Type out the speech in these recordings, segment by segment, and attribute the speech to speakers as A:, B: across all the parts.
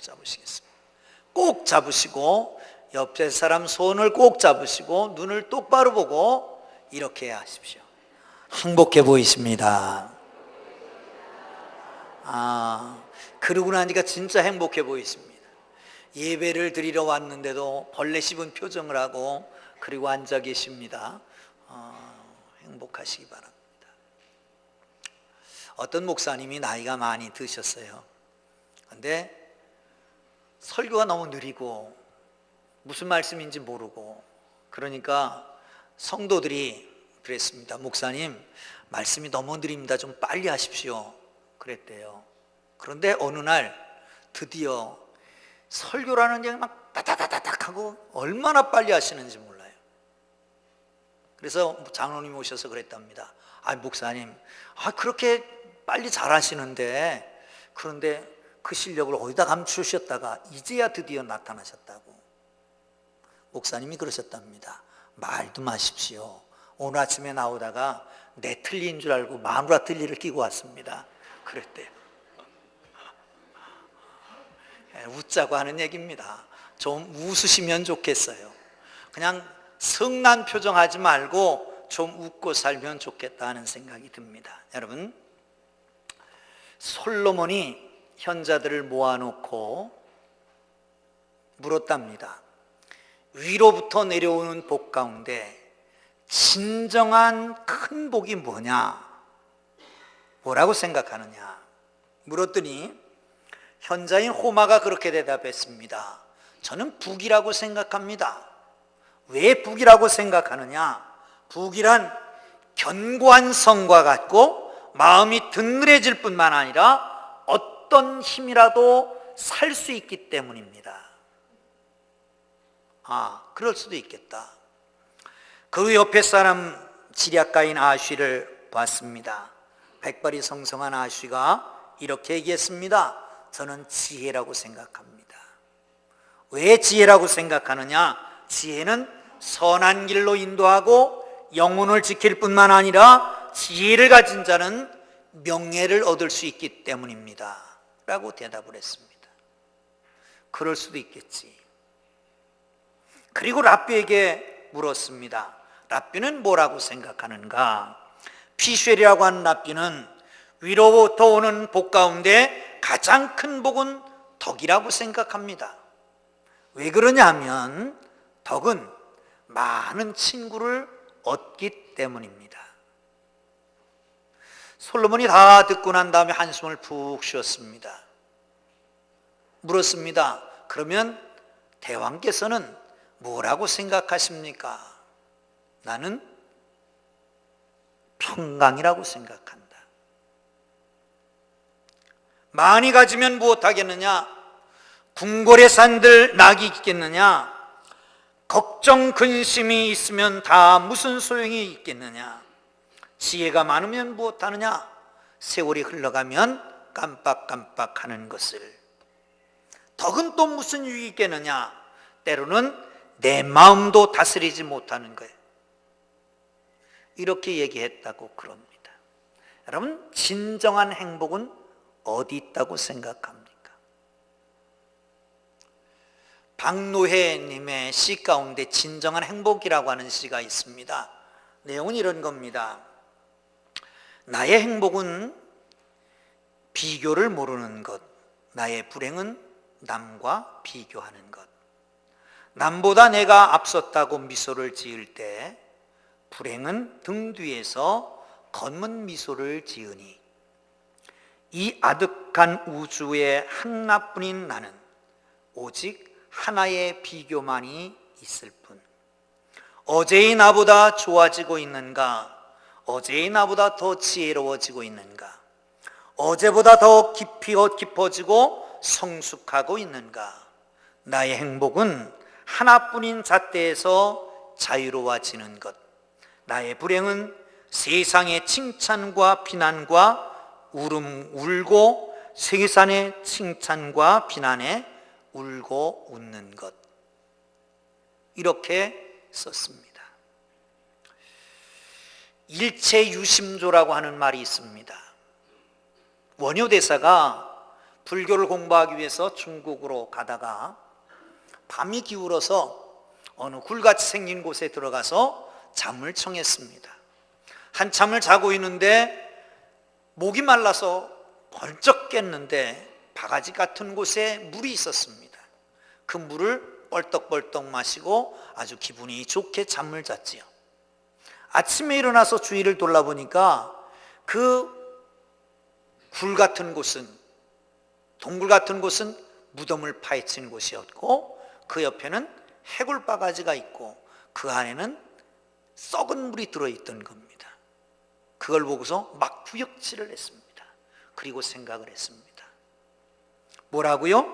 A: 잡으시겠습니다. 꼭 잡으시고 옆에 사람 손을 꼭 잡으시고 눈을 똑바로 보고 이렇게 하십시오. 행복해 보이십니다. 그러고 나니까 진짜 행복해 보이십니다. 예배를 드리러 왔는데도 벌레 씹은 표정을 하고 그리고 앉아 계십니다. 행복하시기 바랍니다. 어떤 목사님이 나이가 많이 드셨어요. 근데 설교가 너무 느리고 무슨 말씀인지 모르고, 그러니까 성도들이 그랬습니다. 목사님, 말씀이 너무 느립니다. 좀 빨리 하십시오. 그랬대요. 그런데 어느 날 드디어 설교라는 게 막 따다다닥 하고 얼마나 빨리 하시는지 몰라요. 그래서 장로님 오셔서 그랬답니다. 목사님, 그렇게 빨리 잘하시는데, 그런데 그 실력을 어디다 감추셨다가 이제야 드디어 나타나셨다고. 목사님이 그러셨답니다. 말도 마십시오. 오늘 아침에 나오다가 내 틀린 줄 알고 마누라 틀니를 끼고 왔습니다. 그랬대요. 웃자고 하는 얘기입니다. 좀 웃으시면 좋겠어요. 그냥 성난 표정 하지 말고 좀 웃고 살면 좋겠다 하는 생각이 듭니다. 여러분, 솔로몬이 현자들을 모아놓고 물었답니다. 위로부터 내려오는 복 가운데 진정한 큰 복이 뭐냐? 뭐라고 생각하느냐? 물었더니 현자인 호마가 그렇게 대답했습니다. 저는 북이라고 생각합니다. 왜 북이라고 생각하느냐? 북이란 견고한 성과 같고 마음이 든든해질 뿐만 아니라 어떤 힘이라도 살 수 있기 때문입니다. 그럴 수도 있겠다. 그 옆에 사람 지략가인 아쉬를 봤습니다. 백발이 성성한 아쉬가 이렇게 얘기했습니다. 저는 지혜라고 생각합니다. 왜 지혜라고 생각하느냐? 지혜는 선한 길로 인도하고 영혼을 지킬 뿐만 아니라 지혜를 가진 자는 명예를 얻을 수 있기 때문입니다 라고 대답을 했습니다. 그럴 수도 있겠지. 그리고 랍비에게 물었습니다. 랍비는 뭐라고 생각하는가? 피쉘이라고 하는 랍비는 위로부터 오는 복 가운데 가장 큰 복은 덕이라고 생각합니다. 왜 그러냐면 덕은 많은 친구를 얻기 때문입니다. 솔로몬이 다 듣고 난 다음에 한숨을 푹 쉬었습니다. 물었습니다. 그러면 대왕께서는 뭐라고 생각하십니까? 나는 평강이라고 생각한다. 많이 가지면 무엇하겠느냐? 궁궐의 산들 낙이 있겠느냐? 걱정 근심이 있으면 다 무슨 소용이 있겠느냐? 지혜가 많으면 무엇하느냐? 세월이 흘러가면 깜빡깜빡하는 것을. 덕은 또 무슨 유익이 있겠느냐? 때로는 내 마음도 다스리지 못하는 거예요. 이렇게 얘기했다고 그럽니다. 여러분, 진정한 행복은 어디 있다고 생각합니까? 박노해님의 시 가운데 진정한 행복이라고 하는 시가 있습니다. 내용은 이런 겁니다. 나의 행복은 비교를 모르는 것, 나의 불행은 남과 비교하는 것. 남보다 내가 앞섰다고 미소를 지을 때 불행은 등 뒤에서 검은 미소를 지으니 이 아득한 우주의 하나뿐인 나는 오직 하나의 비교만이 있을 뿐. 어제의 나보다 좋아지고 있는가? 어제의 나보다 더 지혜로워지고 있는가? 어제보다 더 깊어지고 성숙하고 있는가? 나의 행복은 하나뿐인 잣대에서 자유로워지는 것. 나의 불행은 세상의 칭찬과 비난과 울고 세상의 칭찬과 비난에 울고 웃는 것. 이렇게 썼습니다. 일체유심조라고 하는 말이 있습니다. 원효대사가 불교를 공부하기 위해서 중국으로 가다가 밤이 기울어서 어느 굴같이 생긴 곳에 들어가서 잠을 청했습니다. 한참을 자고 있는데 목이 말라서 벌쩍 깼는데 바가지 같은 곳에 물이 있었습니다. 그 물을 뻘떡뻘떡 마시고 아주 기분이 좋게 잠을 잤지요. 아침에 일어나서 주위를 돌아보니까 그 굴 같은 곳은, 동굴 같은 곳은 무덤을 파헤친 곳이었고, 그 옆에는 해골 바가지가 있고 그 안에는 썩은 물이 들어있던 겁니다. 그걸 보고서 막 구역질을 했습니다. 그리고 생각을 했습니다. 뭐라고요?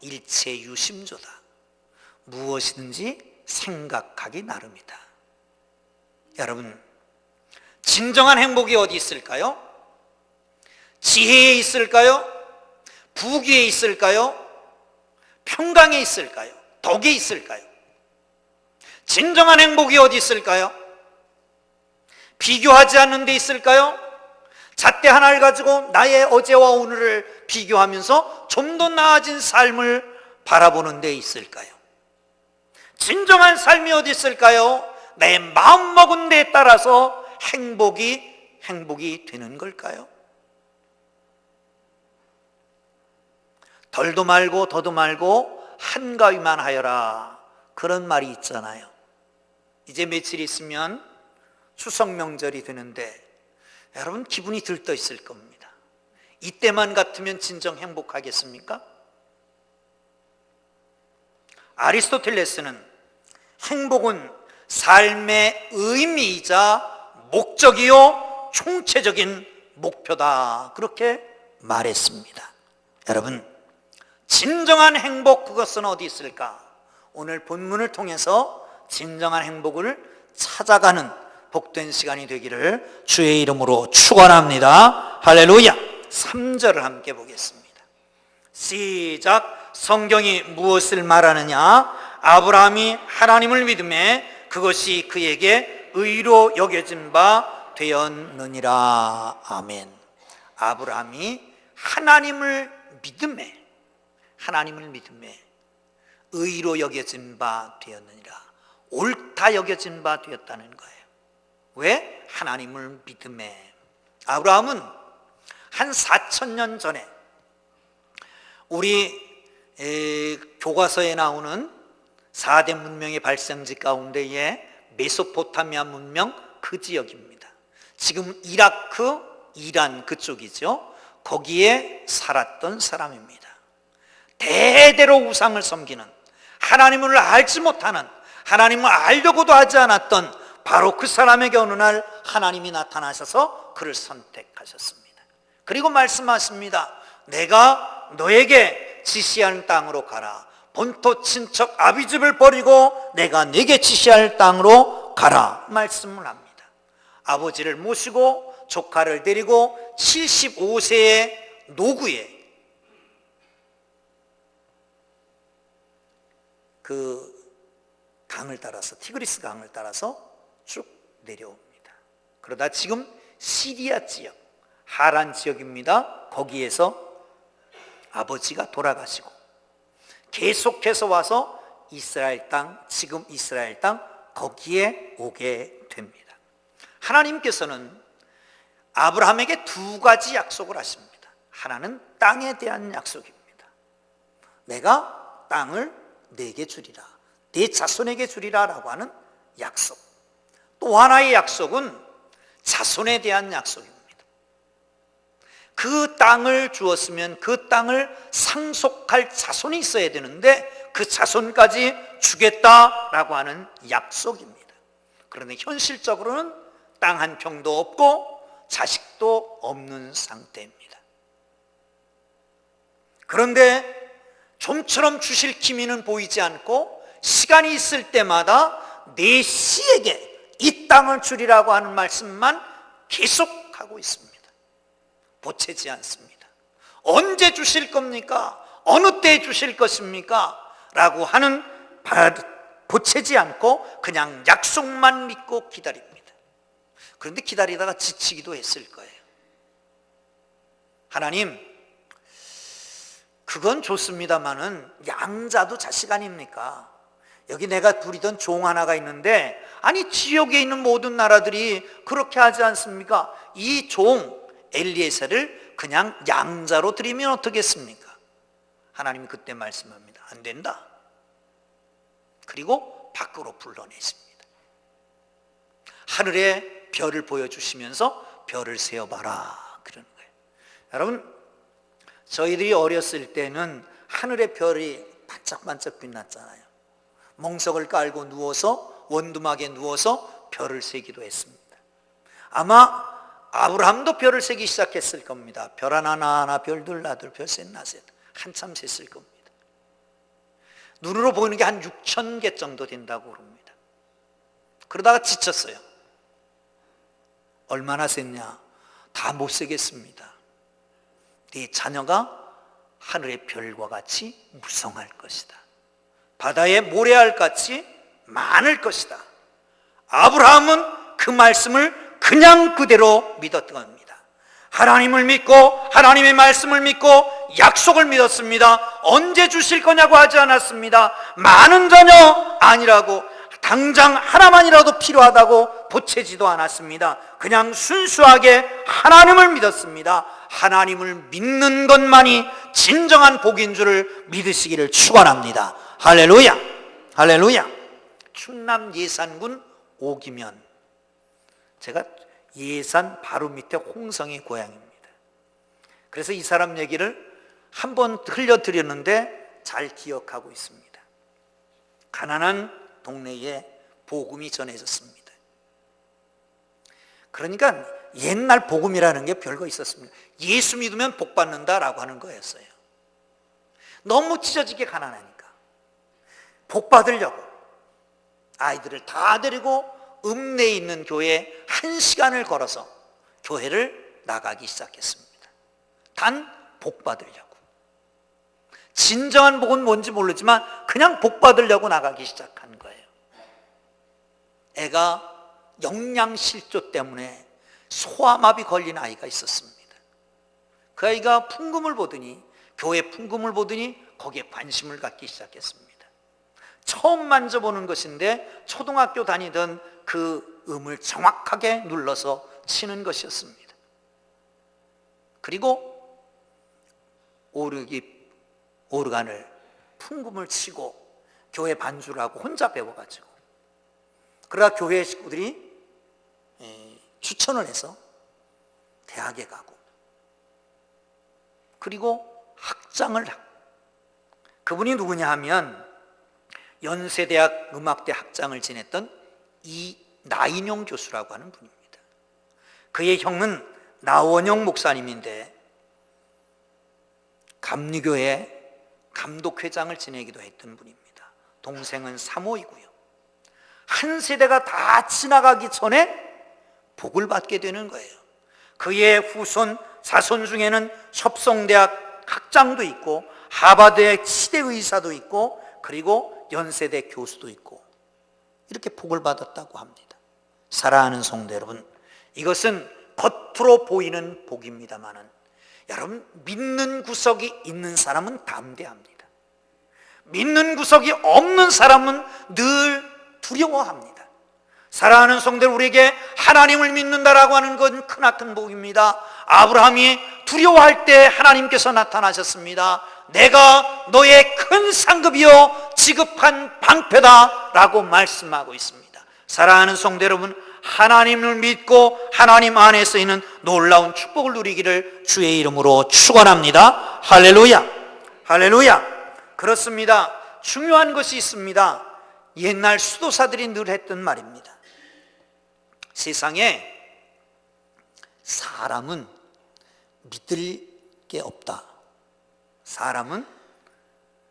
A: 일체유심조다. 무엇이든지 생각하기 나름이다. 여러분, 진정한 행복이 어디 있을까요? 지혜에 있을까요? 부귀에 있을까요? 평강에 있을까요? 덕에 있을까요? 진정한 행복이 어디 있을까요? 비교하지 않는 데 있을까요? 잣대 하나를 가지고 나의 어제와 오늘을 비교하면서 좀 더 나아진 삶을 바라보는 데 있을까요? 진정한 삶이 어디 있을까요? 내 마음먹은 데에 따라서 행복이 되는 걸까요? 덜도 말고 더도 말고 한가위만 하여라, 그런 말이 있잖아요. 이제 며칠 있으면 추석 명절이 되는데 여러분 기분이 들떠 있을 겁니다. 이때만 같으면 진정 행복하겠습니까? 아리스토텔레스는 행복은 삶의 의미이자 목적이요 총체적인 목표다, 그렇게 말했습니다. 여러분, 진정한 행복, 그것은 어디 있을까? 오늘 본문을 통해서 진정한 행복을 찾아가는 복된 시간이 되기를 주의 이름으로 축원합니다. 할렐루야. 3절을 함께 보겠습니다. 시작. 성경이 무엇을 말하느냐? 아브라함이 하나님을 믿음에 그것이 그에게 의로 여겨진 바 되었느니라. 아멘. 아브라함이 하나님을 믿음에 의로 여겨진 바 되었느니라. 옳다 여겨진 바 되었다는 거예요. 왜? 하나님을 믿음에. 아브라함은 한 4,000년 전에 우리 교과서에 나오는 4대 문명의 발생지 가운데에 메소포타미아 문명, 그 지역입니다. 지금 이라크, 이란 그쪽이죠. 거기에 살았던 사람입니다. 대대로 우상을 섬기는, 하나님을 알지 못하는, 하나님을 알려고도 하지 않았던 바로 그 사람에게 어느 날 하나님이 나타나셔서 그를 선택하셨습니다. 그리고 말씀하십니다. 내가 너에게 지시하는 땅으로 가라. 본토 친척 아비집을 버리고 내가 네게 지시할 땅으로 가라 말씀을 합니다. 아버지를 모시고 조카를 데리고 75세의 노구에 그 강을 따라서, 티그리스 강을 따라서 쭉 내려옵니다. 그러다 지금 시리아 지역, 하란 지역입니다. 거기에서 아버지가 돌아가시고 계속해서 와서 이스라엘 땅, 지금 이스라엘 땅, 거기에 오게 됩니다. 하나님께서는 아브라함에게 두 가지 약속을 하십니다. 하나는 땅에 대한 약속입니다. 내가 땅을 내게 주리라, 네 자손에게 주리라 라고 하는 약속. 또 하나의 약속은 자손에 대한 약속입니다. 그 땅을 주었으면 그 땅을 상속할 자손이 있어야 되는데 그 자손까지 주겠다라고 하는 약속입니다. 그런데 현실적으로는 땅 한 평도 없고 자식도 없는 상태입니다. 그런데 좀처럼 주실 기미는 보이지 않고 시간이 있을 때마다 내 씨에게 이 땅을 주리라고 하는 말씀만 계속하고 있습니다. 보채지 않습니다. 언제 주실 겁니까? 어느 때에 주실 것입니까? 라고 하는 보채지 않고 그냥 약속만 믿고 기다립니다. 그런데 기다리다가 지치기도 했을 거예요. 하나님, 그건 좋습니다마는 양자도 자식 아닙니까? 여기 내가 부리던 종 하나가 있는데, 아니 지역에 있는 모든 나라들이 그렇게 하지 않습니까? 이 종 엘리에셀을 그냥 양자로 드리면 어떻겠습니까? 하나님이 그때 말씀합니다. 안 된다. 그리고 밖으로 불러내십니다. 하늘에 별을 보여주시면서 별을 세어봐라 그러는 거예요. 여러분, 저희들이 어렸을 때는 하늘의 별이 반짝반짝 빛났잖아요. 멍석을 깔고 누워서, 원두막에 누워서 별을 세기도 했습니다. 아마 아브라함도 별을 세기 시작했을 겁니다. 별 하나, 별 둘, 나둘, 별 셋, 나셋. 한참 셌을 겁니다. 눈으로 보이는 게 한 6,000개 정도 된다고 그럽니다. 그러다가 지쳤어요. 얼마나 셌냐? 다 못 세겠습니다. 네 자녀가 하늘의 별과 같이 무성할 것이다. 바다의 모래알 같이 많을 것이다. 아브라함은 그 말씀을 그냥 그대로 믿었던 겁니다. 하나님을 믿고 하나님의 말씀을 믿고 약속을 믿었습니다. 언제 주실 거냐고 하지 않았습니다. 많은 자녀 아니라고, 당장 하나만이라도 필요하다고 보채지도 않았습니다. 그냥 순수하게 하나님을 믿었습니다. 하나님을 믿는 것만이 진정한 복인 줄을 믿으시기를 축원합니다. 할렐루야, 할렐루야. 충남 예산군 오기면, 제가 예산 바로 밑에 홍성이 고향입니다. 그래서 이 사람 얘기를 한번 흘려드렸는데 잘 기억하고 있습니다. 가난한 동네에 복음이 전해졌습니다. 그러니까 옛날 복음이라는 게 별거 있었습니다. 예수 믿으면 복 받는다라고 하는 거였어요. 너무 찢어지게 가난하니까 복 받으려고 아이들을 다 데리고 읍내에 있는 교회에 1시간을 걸어서 교회를 나가기 시작했습니다. 단 복 받으려고. 진정한 복은 뭔지 모르지만 그냥 복 받으려고 나가기 시작한 거예요. 애가 영양실조 때문에 소아마비 걸린 아이가 있었습니다. 그 아이가 풍금을 보더니, 교회 풍금을 보더니 거기에 관심을 갖기 시작했습니다. 처음 만져보는 것인데 초등학교 다니던 그 음을 정확하게 눌러서 치는 것이었습니다. 그리고 오르간을 풍금을 치고 교회 반주를 하고 혼자 배워가지고, 그러다 교회 식구들이 추천을 해서 대학에 가고, 그리고 학장을 하고, 그분이 누구냐 하면 연세대학 음악대 학장을 지냈던 나인용 교수라고 하는 분입니다. 그의 형은 나원영 목사님인데 감리교회 감독회장을 지내기도 했던 분입니다. 동생은 사모이고요. 한 세대가 다 지나가기 전에 복을 받게 되는 거예요. 그의 후손 자손 중에는 협성대학 학장도 있고 하버드의 치대 의사도 있고 그리고 연세대 교수도 있고, 이렇게 복을 받았다고 합니다. 사랑하는 성도 여러분, 이것은 겉으로 보이는 복입니다마는 여러분, 믿는 구석이 있는 사람은 담대합니다. 믿는 구석이 없는 사람은 늘 두려워합니다. 사랑하는 성도들, 우리에게 하나님을 믿는다라고 하는 건 크나큰 복입니다. 아브라함이 두려워할 때 하나님께서 나타나셨습니다. 내가 너의 큰 상급이요 지급한 방패다 라고 말씀하고 있습니다. 사랑하는 성도 여러분, 하나님을 믿고 하나님 안에서 있는 놀라운 축복을 누리기를 주의 이름으로 축원합니다. 할렐루야, 할렐루야. 그렇습니다. 중요한 것이 있습니다. 옛날 수도사들이 늘 했던 말입니다. 세상에 사람은 믿을 게 없다. 사람은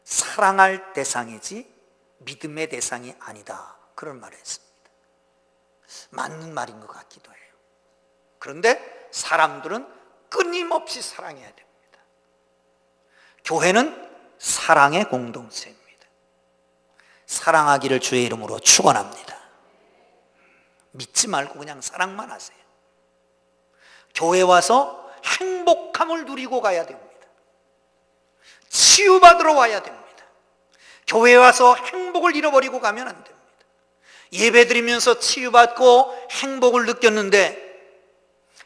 A: 사랑할 대상이지 믿음의 대상이 아니다. 그런 말을 했습니다. 맞는 말인 것 같기도 해요. 그런데 사람들은 끊임없이 사랑해야 됩니다. 교회는 사랑의 공동체입니다. 사랑하기를 주의 이름으로 축원합니다. 믿지 말고 그냥 사랑만 하세요. 교회 와서 행복함을 누리고 가야 됩니다. 치유받으러 와야 됩니다. 교회에 와서 행복을 잃어버리고 가면 안 됩니다. 예배드리면서 치유받고 행복을 느꼈는데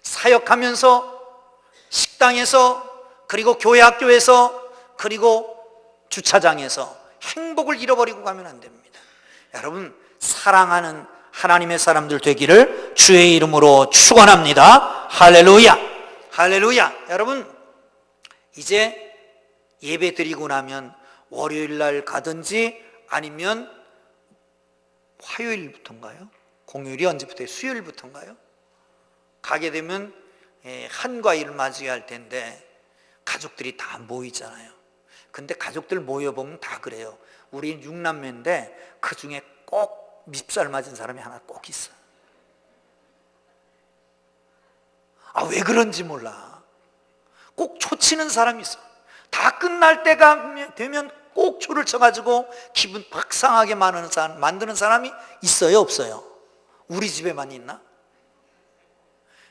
A: 사역하면서 식당에서 그리고 교회 학교에서 그리고 주차장에서 행복을 잃어버리고 가면 안 됩니다. 여러분, 사랑하는 하나님의 사람들 되기를 주의 이름으로 축원합니다. 할렐루야, 할렐루야. 여러분, 이제 예배 드리고 나면 월요일 날 가든지 아니면 화요일부터인가요? 공휴일이 언제부터예요? 수요일부터인가요? 가게 되면 한가위를 맞이해야 할 텐데 가족들이 다 모이잖아요. 근데 가족들 모여보면 다 그래요. 우리 6남매인데 그 중에 꼭 밉살 맞은 사람이 하나 꼭 있어. 왜 그런지 몰라. 꼭 초치는 사람이 있어. 다 끝날 때가 되면 꼭 초를 쳐가지고 기분 팍 상하게 만드는 사람이 있어요, 없어요? 우리 집에만 있나?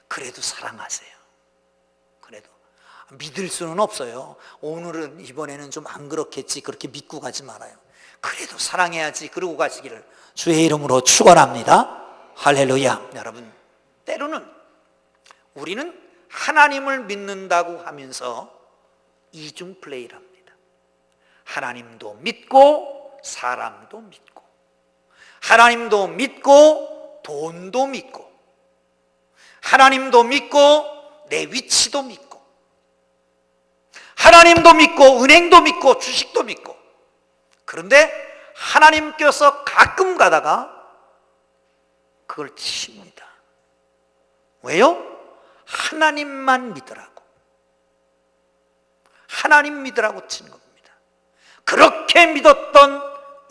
A: 그래도 사랑하세요. 그래도 믿을 수는 없어요. 오늘은 이번에는 좀 안 그렇겠지, 그렇게 믿고 가지 말아요. 그래도 사랑해야지. 그러고 가시기를 주의 이름으로 축원합니다. 할렐루야. 여러분, 때로는 우리는 하나님을 믿는다고 하면서 이중 플레이를 합니다. 하나님도 믿고 사람도 믿고, 하나님도 믿고 돈도 믿고, 하나님도 믿고 내 위치도 믿고, 하나님도 믿고 은행도 믿고 주식도 믿고. 그런데 하나님께서 가끔 가다가 그걸 칩니다. 왜요? 하나님만 믿으라고, 하나님 믿으라고 친 겁니다. 그렇게 믿었던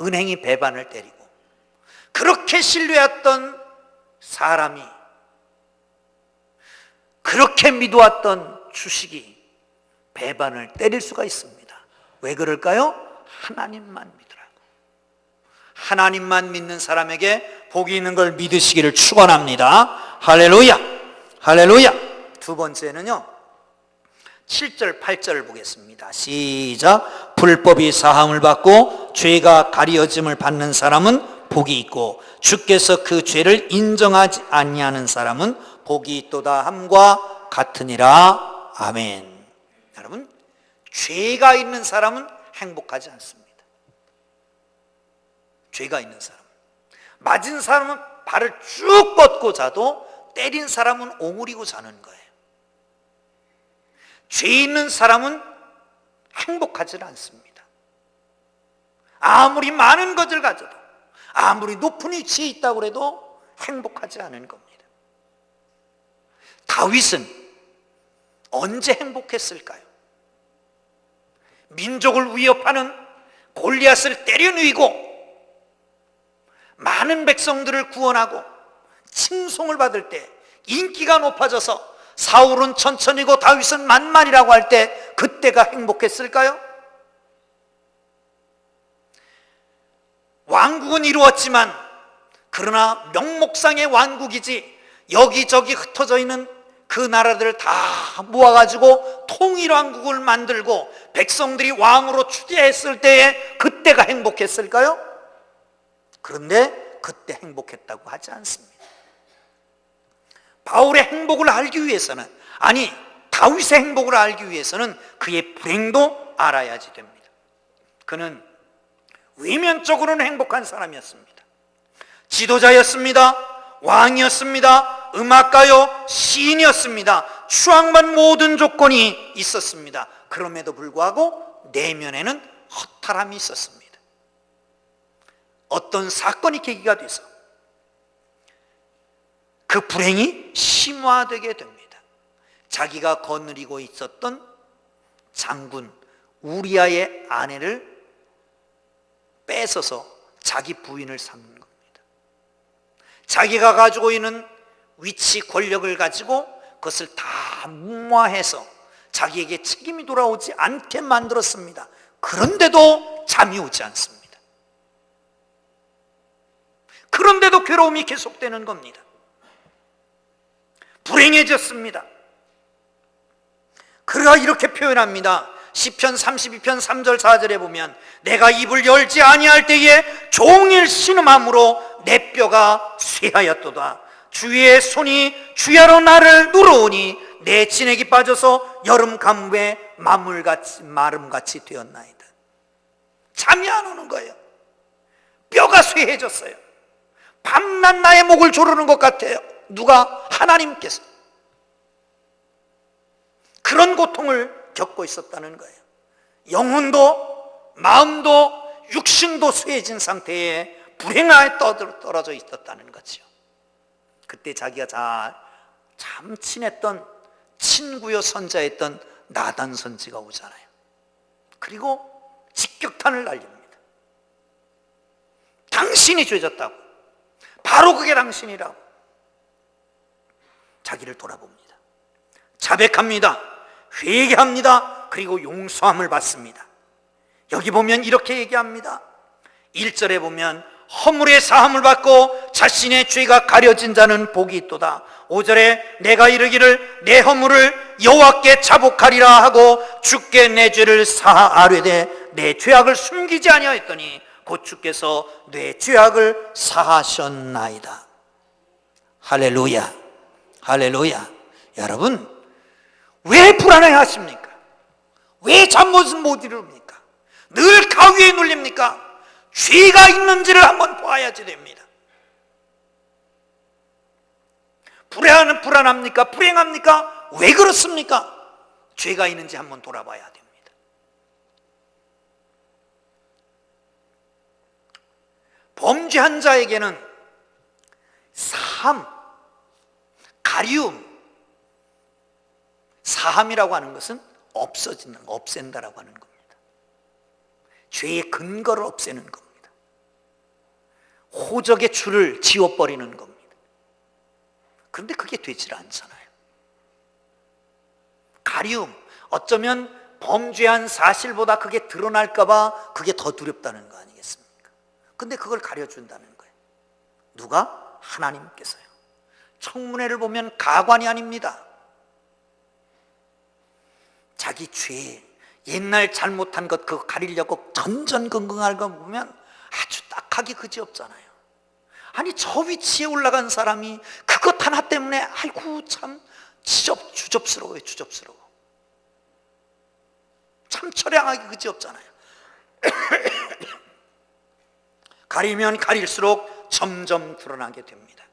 A: 은행이 배반을 때리고, 그렇게 신뢰했던 사람이, 그렇게 믿어왔던 주식이 배반을 때릴 수가 있습니다. 왜 그럴까요? 하나님만 믿으라고. 하나님만 믿는 사람에게 복이 있는 걸 믿으시기를 축원합니다. 할렐루야, 할렐루야. 두 번째는요, 7절 8절을 보겠습니다. 시작. 불법이 사함을 받고 죄가 가려짐을 받는 사람은 복이 있고 주께서 그 죄를 인정하지 아니하는 사람은 복이 있도다 함과 같으니라. 아멘. 여러분, 죄가 있는 사람은 행복하지 않습니다. 죄가 있는 사람, 맞은 사람은 발을 쭉 뻗고 자도 때린 사람은 오므리고 자는 거예요. 죄 있는 사람은 행복하지 않습니다. 아무리 많은 것을 가져도, 아무리 높은 위치에 있다고 해도 행복하지 않은 겁니다. 다윗은 언제 행복했을까요? 민족을 위협하는 골리앗을 때려 누이고 많은 백성들을 구원하고 칭송을 받을 때 인기가 높아져서 사울은 천천히고 다윗은 만만이라고 할 때 그때가 행복했을까요? 왕국은 이루었지만 그러나 명목상의 왕국이지 여기저기 흩어져 있는 그 나라들을 다 모아가지고 통일왕국을 만들고 백성들이 왕으로 추대했을 때에 그때가 행복했을까요? 그런데 그때 행복했다고 하지 않습니다. 바울의 행복을 알기 위해서는, 아니 다윗의 행복을 알기 위해서는 그의 불행도 알아야지 됩니다. 그는 외면적으로는 행복한 사람이었습니다. 지도자였습니다. 왕이었습니다. 음악가요, 시인이었습니다. 추앙받은 모든 조건이 있었습니다. 그럼에도 불구하고 내면에는 허탈함이 있었습니다. 어떤 사건이 계기가 돼서 그 불행이 심화되게 됩니다. 자기가 거느리고 있었던 장군 우리아의 아내를 뺏어서 자기 부인을 삼는 겁니다. 자기가 가지고 있는 위치, 권력을 가지고 그것을 다 무마해서 자기에게 책임이 돌아오지 않게 만들었습니다. 그런데도 잠이 오지 않습니다. 그런데도 괴로움이 계속되는 겁니다. 불행해졌습니다. 그가 이렇게 표현합니다. 시편 32편 3절 4절에 보면 내가 입을 열지 아니할 때에 종일 신음함으로 내 뼈가 쇠하였도다. 주의 손이 주야로 나를 누르오니 내 진액이 빠져서 여름 가뭄에 마름같이 되었나이다. 잠이 안 오는 거예요. 뼈가 쇠해졌어요. 밤낮 나의 목을 조르는 것 같아요. 누가? 하나님께서. 그런 고통을 겪고 있었다는 거예요. 영혼도 마음도 육신도 쇠해진 상태에 불행하에 떨어져 있었다는 거죠. 그때 자기가 참 친했던 친구요 선자였던 나단 선지가 오잖아요. 그리고 직격탄을 날립니다. 당신이 죄졌다고. 바로 그게 당신이라고. 자기를 돌아봅니다. 자백합니다. 회개합니다. 그리고 용서함을 받습니다. 여기 보면 이렇게 얘기합니다. 1절에 보면 허물의 사함을 받고 자신의 죄가 가려진 자는 복이 있도다. 5절에 내가 이르기를 내 허물을 여호와께 자복하리라 하고 주께 내 죄를 사하려되 내 죄악을 숨기지 아니하였더니 곧 주께서 내 죄악을 사하셨나이다. 할렐루야, 할렐루야. 여러분, 왜 불안해 하십니까? 왜 잠못 못 이룹니까? 늘 가위에 눌립니까? 죄가 있는지를 한번 봐야지 됩니다. 불안합니까? 불행합니까? 왜 그렇습니까? 죄가 있는지 한번 돌아봐야 됩니다. 범죄한 자에게는 사함, 가리움, 사함이라고 하는 것은 없어지는, 없앤다라고 하는 겁니다. 죄의 근거를 없애는 겁니다. 호적의 줄을 지워버리는 겁니다. 그런데 그게 되질 않잖아요. 가리움, 어쩌면 범죄한 사실보다 그게 드러날까봐 그게 더 두렵다는 거 아니겠습니까? 근데 그걸 가려준다는 거예요. 누가? 하나님께서요. 청문회를 보면 가관이 아닙니다. 자기 죄, 옛날 잘못한 것 그거 가리려고 전전긍긍할 거 보면 아주 딱하기 그지없잖아요. 아니 저 위치에 올라간 사람이 그것 하나 때문에 아이고 참 주접스러워요. 주접스러워. 참 처량하기 그지없잖아요. 가리면 가릴수록 점점 드러나게 됩니다.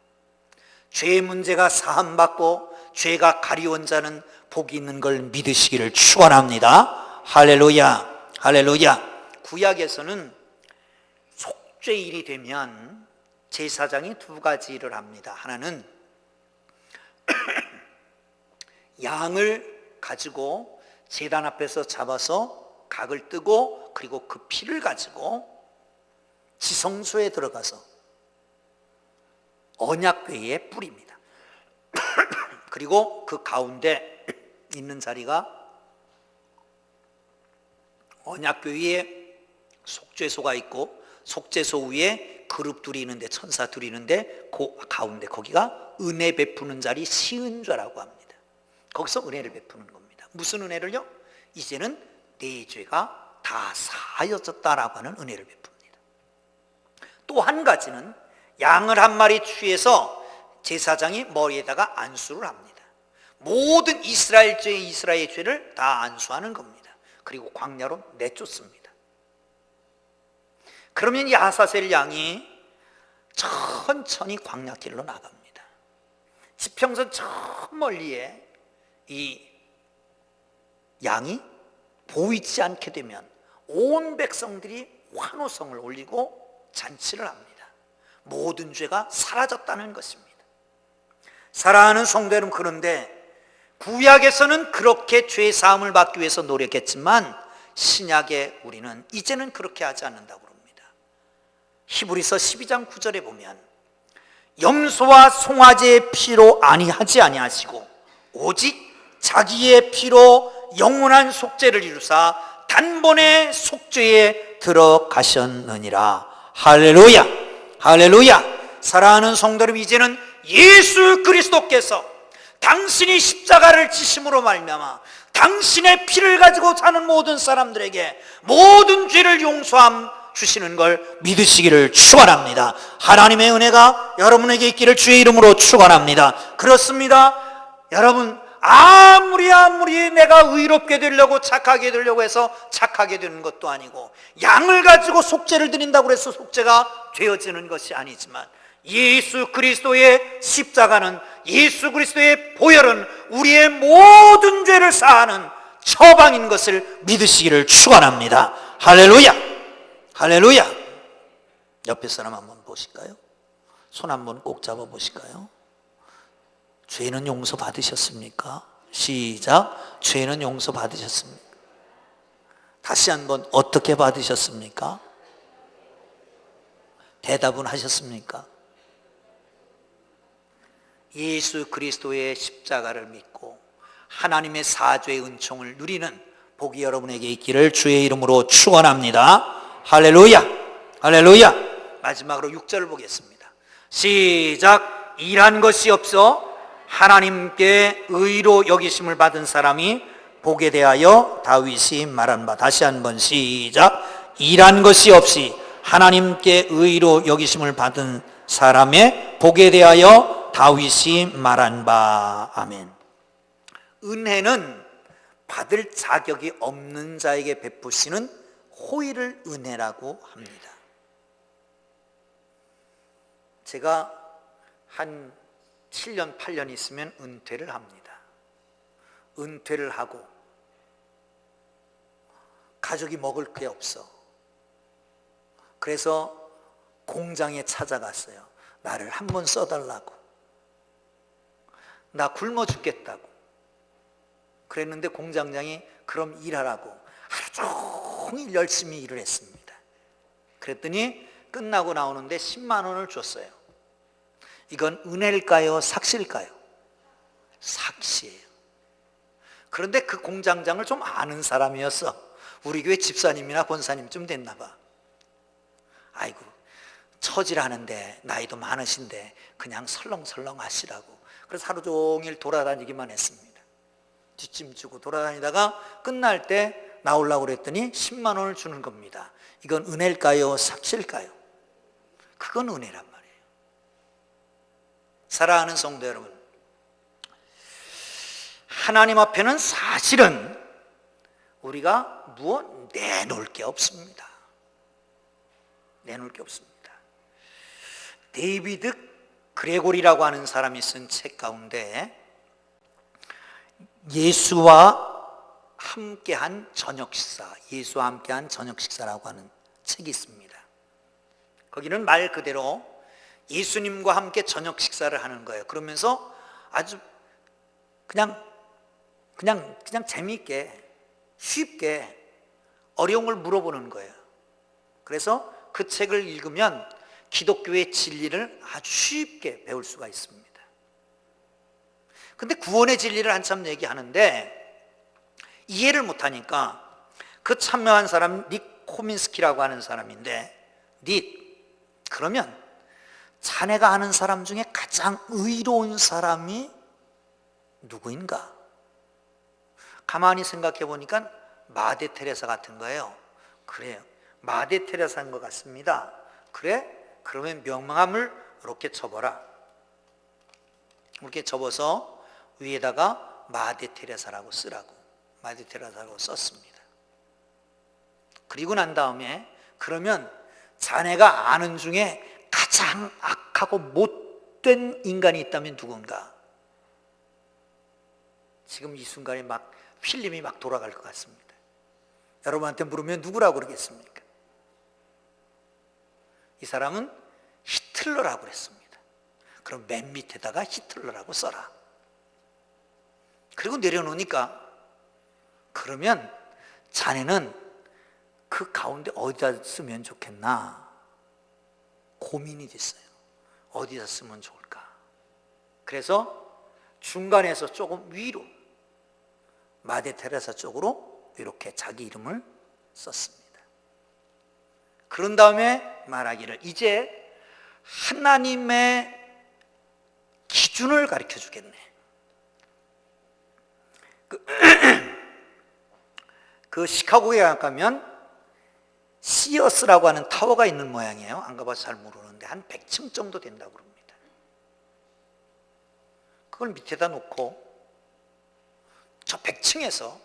A: 죄의 문제가 사함받고 죄가 가리운 자는 복이 있는 걸 믿으시기를 축원합니다. 할렐루야, 할렐루야. 구약에서는 속죄일이 되면 제사장이 두 가지 일을 합니다. 하나는 양을 가지고 제단 앞에서 잡아서 각을 뜨고 그리고 그 피를 가지고 지성소에 들어가서 언약궤에 뿌립니다. 그리고 그 가운데 있는 자리가 언약궤 위에 속죄소가 있고 속죄소 위에 그룹 둘이 있는데 천사 둘이 있는데 그 가운데 거기가 은혜 베푸는 자리 시은좌라고 합니다. 거기서 은혜를 베푸는 겁니다. 무슨 은혜를요? 이제는 내 죄가 다 사하여졌다라고 하는 은혜를 베풉니다. 또 한 가지는 양을 한 마리 취해서 제사장이 머리에다가 안수를 합니다. 모든 이스라엘 죄를 다 안수하는 겁니다. 그리고 광야로 내쫓습니다. 그러면 이 아사셀 양이 천천히 광야길로 나갑니다. 지평선 저 멀리에 이 양이 보이지 않게 되면 온 백성들이 환호성을 올리고 잔치를 합니다. 모든 죄가 사라졌다는 것입니다. 사랑하는 성도 여러분, 그런데 구약에서는 그렇게 죄 사함을 받기 위해서 노력했지만 신약에 우리는 이제는 그렇게 하지 않는다고 합니다. 히브리서 12장 9절에 보면 염소와 송아지의 피로 아니하지 아니하시고 오직 자기의 피로 영원한 속죄를 이루사 단번에 속죄에 들어가셨느니라. 할렐루야, 할렐루야. 사랑하는 성도 여러분, 이제는 예수 그리스도께서 당신이 십자가를 지심으로 말미암아 당신의 피를 가지고 사는 모든 사람들에게 모든 죄를 용서함 주시는 걸 믿으시기를 축원합니다. 하나님의 은혜가 여러분에게 있기를 주의 이름으로 축원합니다. 그렇습니다. 여러분, 아무리 내가 의롭게 되려고 착하게 되려고 해서 착하게 되는 것도 아니고, 양을 가지고 속죄를 드린다고 해서 속죄가 되어지는 것이 아니지만, 예수 그리스도의 십자가는, 예수 그리스도의 보혈은 우리의 모든 죄를 사하는 처방인 것을 믿으시기를 축원합니다. 할렐루야, 할렐루야. 옆에 사람 한번 보실까요? 손 한번 꼭 잡아 보실까요? 죄는 용서 받으셨습니까? 시작. 죄는 용서 받으셨습니까? 다시 한번, 어떻게 받으셨습니까? 대답은 하셨습니까? 예수 그리스도의 십자가를 믿고 하나님의 사죄의 은총을 누리는 복이 여러분에게 있기를 주의 이름으로 축원합니다. 할렐루야, 할렐루야. 마지막으로 6절을 보겠습니다. 시작. 일한 것이 없어 하나님께 의로 여기심을 받은 사람이 복에 대하여 다윗이 말한 바. 다시 한번 시작. 일한 것이 없이 하나님께 의로 여기심을 받은 사람의 복에 대하여 다윗이 말한 바. 아멘. 은혜는 받을 자격이 없는 자에게 베푸시는 호의를 은혜라고 합니다. 제가 한 7년, 8년 있으면 은퇴를 합니다. 은퇴를 하고 가족이 먹을 게 없어. 그래서 공장에 찾아갔어요. 나를 한번 써달라고. 나 굶어 죽겠다고. 그랬는데 공장장이 그럼 일하라고 하루 종일 열심히 일을 했습니다. 그랬더니 끝나고 나오는데 10만 원을 줬어요. 이건 은혜일까요? 삭시일까요? 삭시예요. 그런데 그 공장장을 좀 아는 사람이었어. 우리 교회 집사님이나 권사님쯤 됐나 봐. 아이고, 처질하는데 나이도 많으신데 그냥 설렁설렁 하시라고. 그래서 하루 종일 돌아다니기만 했습니다. 뒷짐 주고 돌아다니다가 끝날 때 나오려고 그랬더니 10만 원을 주는 겁니다. 이건 은혜일까요? 삭시일까요? 그건 은혜란 말이에요. 사랑하는 성도 여러분, 하나님 앞에는 사실은 우리가 무엇 내놓을 게 없습니다. 내놓을 게 없습니다. 데이비드 그레고리라고 하는 사람이 쓴 책 가운데 예수와 함께한 저녁 식사, 예수와 함께한 저녁 식사라고 하는 책이 있습니다. 거기는 말 그대로 예수님과 함께 저녁 식사를 하는 거예요. 그러면서 아주 그냥 재미있게 쉽게 어려운 걸 물어보는 거예요. 그래서 그 책을 읽으면 기독교의 진리를 아주 쉽게 배울 수가 있습니다. 근데 구원의 진리를 한참 얘기하는데 이해를 못하니까 그 참여한 사람 닉 코민스키라고 하는 사람인데, 닉, 그러면 자네가 아는 사람 중에 가장 의로운 사람이 누구인가? 가만히 생각해 보니까 마대 테레사 같은 거예요. 그래요, 마대 테레사인 것 같습니다. 그래? 그러면 명함을 이렇게 접어라. 이렇게 접어서 위에다가 마대 테레사라고 쓰라고, 마대 테레사라고 썼습니다. 그리고 난 다음에 그러면 자네가 아는 중에 가장 악하고 못된 인간이 있다면 누군가? 지금 이 순간에 막 필름이 막 돌아갈 것 같습니다. 여러분한테 물으면 누구라고 그러겠습니까? 이 사람은 히틀러라고 그랬습니다. 그럼 맨 밑에다가 히틀러라고 써라. 그리고 내려놓으니까, 그러면 자네는 그 가운데 어디다 쓰면 좋겠나 고민이 됐어요. 어디다 쓰면 좋을까? 그래서 중간에서 조금 위로 마대 테레사 쪽으로 이렇게 자기 이름을 썼습니다. 그런 다음에 말하기를, 이제 하나님의 기준을 가르쳐 주겠네. 그 시카고에 가면 시어스라고 하는 타워가 있는 모양이에요. 안 가봐서 잘 모르는데 한 100층 정도 된다고 그럽니다. 그걸 밑에다 놓고 저 100층에서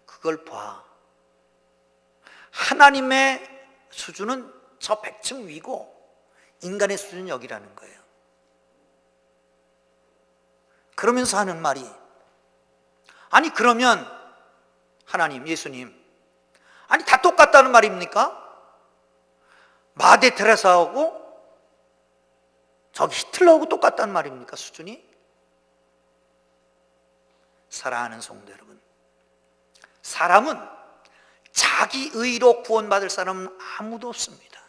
A: 그걸 봐. 하나님의 수준은 저 100층 위고 인간의 수준은 여기라는 거예요. 그러면서 하는 말이, 아니 그러면 하나님, 예수님, 아니 다 똑같다는 말입니까? 마대 테레사하고 저기 히틀러하고 똑같다는 말입니까? 수준이? 사랑하는 성도 여러분, 사람은 자기 의로 구원받을 사람은 아무도 없습니다.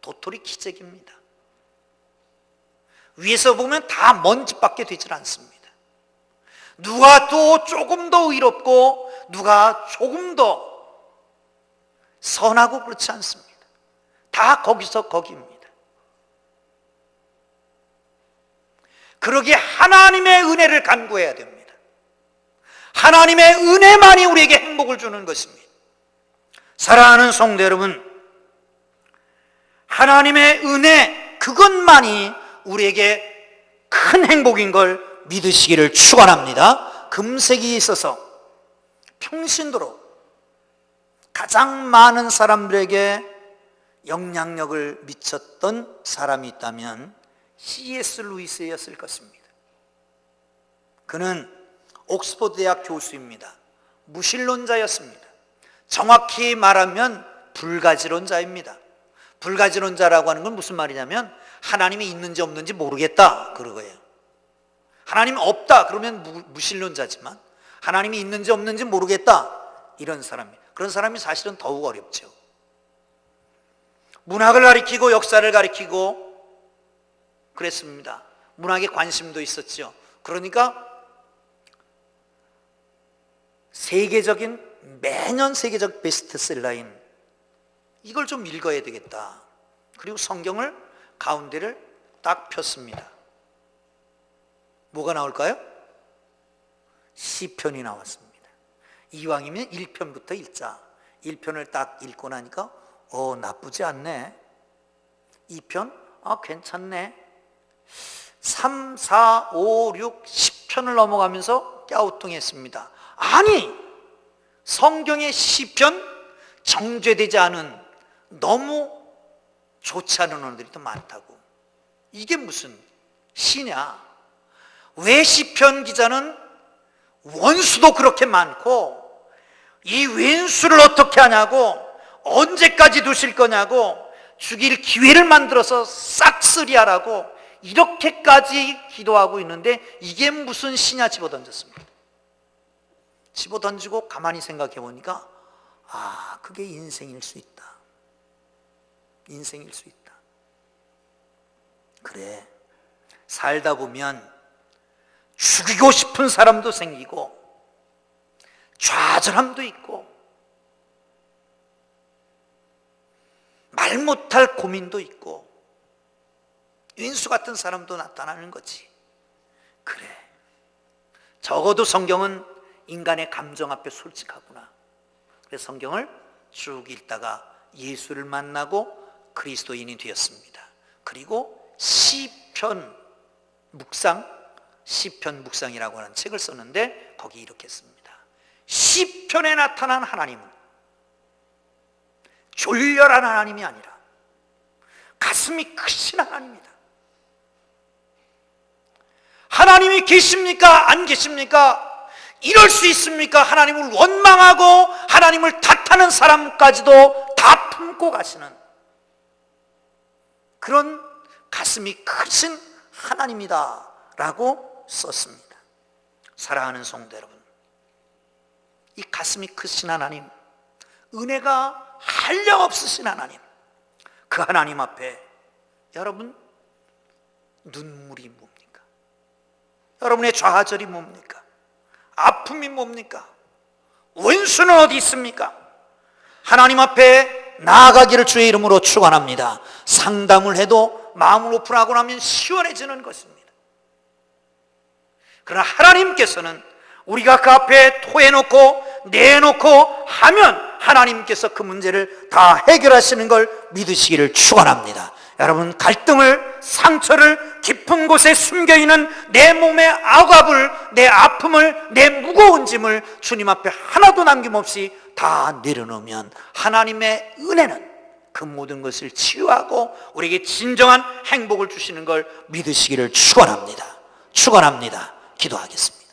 A: 도토리 기적입니다. 위에서 보면 다 먼지밖에 되질 않습니다. 누가 또 조금 더 의롭고 누가 조금 더 선하고 그렇지 않습니다. 다 거기서 거기입니다. 그러기에 하나님의 은혜를 간구해야 됩니다. 하나님의 은혜만이 우리에게 행복을 주는 것입니다. 사랑하는 성도 여러분, 하나님의 은혜, 그것만이 우리에게 큰 행복인 걸 믿으시기를 축원합니다. 금세기에 있어서 평신도로 가장 많은 사람들에게 영향력을 미쳤던 사람이 있다면 C.S. 루이스였을 것입니다. 그는 옥스퍼드 대학 교수입니다. 무신론자였습니다. 정확히 말하면 불가지론자입니다. 불가지론자라고 하는 건 무슨 말이냐면 하나님이 있는지 없는지 모르겠다 그러고요. 하나님 없다 그러면 무신론자지만 하나님이 있는지 없는지 모르겠다 이런 사람이에요. 그런 사람이 사실은 더욱 어렵죠. 문학을 가리키고 역사를 가리키고 그랬습니다. 문학에 관심도 있었죠. 그러니까 매년 세계적 베스트셀러인 이걸 좀 읽어야 되겠다. 그리고 성경을 가운데를 딱 폈습니다. 뭐가 나올까요? 시편이 나왔습니다. 이왕이면 1편부터 읽자. 1편을 딱 읽고 나니까 나쁘지 않네. 2편? 괜찮네. 3, 4, 5, 6, 10편을 넘어가면서 갸우뚱했습니다. 아니! 성경의 시편 정죄되지 않은 너무 좋지 않은 언어들이 더 많다고. 이게 무슨 시냐? 왜 시편 기자는 원수도 그렇게 많고 이 왼수를 어떻게 하냐고, 언제까지 두실 거냐고, 죽일 기회를 만들어서 싹쓸이하라고 이렇게까지 기도하고 있는데 이게 무슨 시냐 집어던졌습니다. 집어던지고 가만히 생각해 보니까 그게 인생일 수 있다. 인생일 수 있다. 그래, 살다 보면 죽이고 싶은 사람도 생기고 좌절함도 있고 말 못할 고민도 있고 윈수 같은 사람도 나타나는 거지. 그래, 적어도 성경은 인간의 감정 앞에 솔직하구나. 그래서 성경을 쭉 읽다가 예수를 만나고 그리스도인이 되었습니다. 그리고 시편 묵상이라고 하는 책을 썼는데 거기 이렇게 씁니다. 시편에 나타난 하나님은 졸렬한 하나님이 아니라 가슴이 크신 하나님이다. 하나님이 계십니까? 안 계십니까? 이럴 수 있습니까? 하나님을 원망하고 하나님을 탓하는 사람까지도 다 품고 가시는 그런 가슴이 크신 하나님이다 라고 썼습니다. 사랑하는 성도 여러분, 이 가슴이 크신 하나님, 은혜가 한량없으신 하나님, 그 하나님 앞에 여러분 눈물이 뭡니까? 여러분의 좌절이 뭡니까? 아픔이 뭡니까? 원수는 어디 있습니까? 하나님 앞에 나아가기를 주의 이름으로 축원합니다. 상담을 해도 마음을 오픈하고 나면 시원해지는 것입니다. 그러나 하나님께서는 우리가 그 앞에 토해놓고 내놓고 하면 하나님께서 그 문제를 다 해결하시는 걸 믿으시기를 축원합니다. 여러분, 갈등을, 상처를, 깊은 곳에 숨겨있는 내 몸의 악압을, 내 아픔을, 내 무거운 짐을 주님 앞에 하나도 남김없이 다 내려놓으면 하나님의 은혜는 그 모든 것을 치유하고 우리에게 진정한 행복을 주시는 걸 믿으시기를 축원합니다. 축원합니다. 기도하겠습니다.